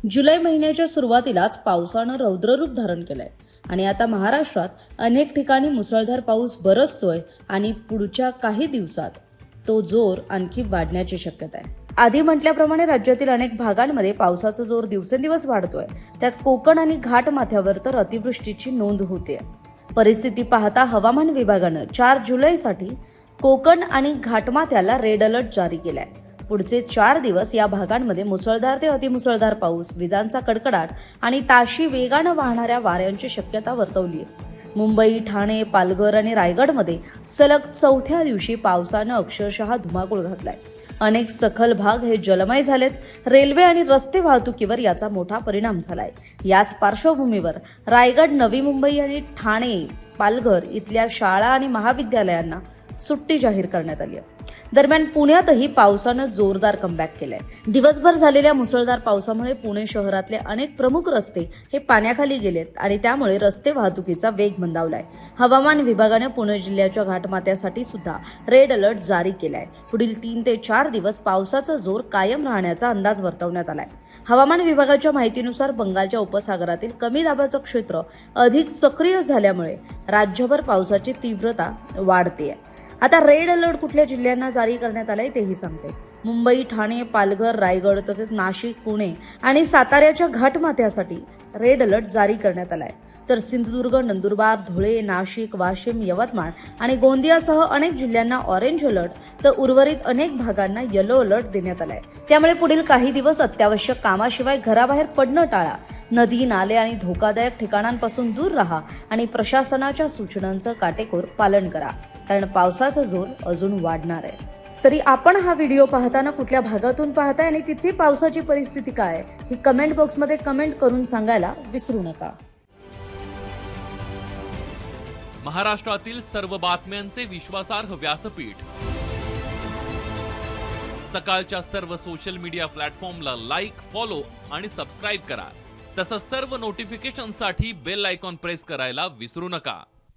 जुलै महिन्याच्या सुरुवातीलाच पावसानं रौद्ररूप धारण केलंय आणि आता महाराष्ट्रात अनेक ठिकाणी मुसळधार पाऊस बरसतोय आणि पुढच्या काही दिवसात तो जोर आणखी वाढण्याची शक्यता आहे। आधी म्हटल्याप्रमाणे राज्यातील अनेक भागांमध्ये पावसाचा जोर दिवसेंदिवस वाढतोय। त्यात कोकण आणि घाट माथ्यावर तर अतिवृष्टीची नोंद होते। परिस्थिती पाहता हवामान विभागानं 4 जुलैसाठी कोकण आणि घाटमाथ्याला रेड अलर्ट जारी केलाय। पुढचे 4 दिवस या भागांमध्ये मुसळधार ते अतिमुसळधार पाऊस, विजांचा कडकडाट आणि ताशी वेगानं वाहणाऱ्या वाऱ्यांची शक्यता वर्तवली आहे। मुंबई, ठाणे, पालघर आणि रायगडमध्ये सलग 4थ्या दिवशी पावसानं अक्षरशः धुमाकूळ घातलाय। अनेक सखल भाग हे जलमय झालेत। रेल्वे आणि रस्ते वाहतुकीवर याचा मोठा परिणाम झालाय। याच पार्श्वभूमीवर रायगड, नवी मुंबई आणि ठाणे, पालघर इथल्या शाळा आणि महाविद्यालयांना सुट्टी जाहीर करण्यात आली आहे। दरम्यान पुण्यातही पावसानं जोरदार कमबॅक केलाय। दिवसभर झालेल्या मुसळधार पावसामुळे पुणे शहरातले अनेक प्रमुख रस्ते हे पाण्याखाली गेलेत आणि त्यामुळे रस्ते वाहतुकीचा वेग मंदावलाय। हवामान विभागाने पुणे जिल्ह्याच्या घाटमाथ्यासाठी सुद्धा रेड अलर्ट जारी केलाय। पुढील 3 ते 4 दिवस पावसाचा जोर कायम राहण्याचा अंदाज वर्तवण्यात आलाय। हवामान विभागाच्या माहितीनुसार बंगालच्या उपसागरातील कमी दाबाचं क्षेत्र अधिक सक्रिय झाल्यामुळे राज्यभर पावसाची तीव्रता वाढतेय। आता रेड अलर्ट कुठल्या जिल्ह्यांना जारी करण्यात आलाय तेही सांगते। मुंबई, ठाणे, पालघर, रायगड तसेच नाशिक, पुणे आणि साताऱ्याच्या घाटमाथ्यासाठी रेड अलर्ट जारी करण्यात आलाय। तर सिंधुदुर्ग, नंदुरबार, धुळे, नाशिक, वाशिम, यवतमाळ आणि गोंदियासह अनेक जिल्ह्यांना ऑरेंज अलर्ट तर उर्वरित अनेक भागांना येलो अलर्ट देण्यात आलाय। त्यामुळे पुढील काही दिवस अत्यावश्यक कामाशिवाय घराबाहेर पडणं टाळा। नदी, नाले आणि धोकादायक ठिकाणांपासून दूर राहा आणि प्रशासनाच्या सूचनांचं काटेकोर पालन करा, कारण पावसाचा जोर अजून वाढणार आहे। तरी आपण हा व्हिडिओ पाहताना कुठल्या भागातून पाहताय आणि तिथली पावसाची परिस्थिती काय आहे ही कमेंट बॉक्समध्ये कमेंट करून सांगायला विसरू नका। महाराष्ट्रातील सर्व बातम्यांचे विश्वासार्ह व्यासपीठ, सकाळच्या सर्व सोशल मीडिया प्लॅटफॉर्मला लाईक, फॉलो आणि सबस्क्राईब करा। तसंच सर्व नोटिफिकेशनसाठी बेल आयकॉन प्रेस करायला विसरू नका।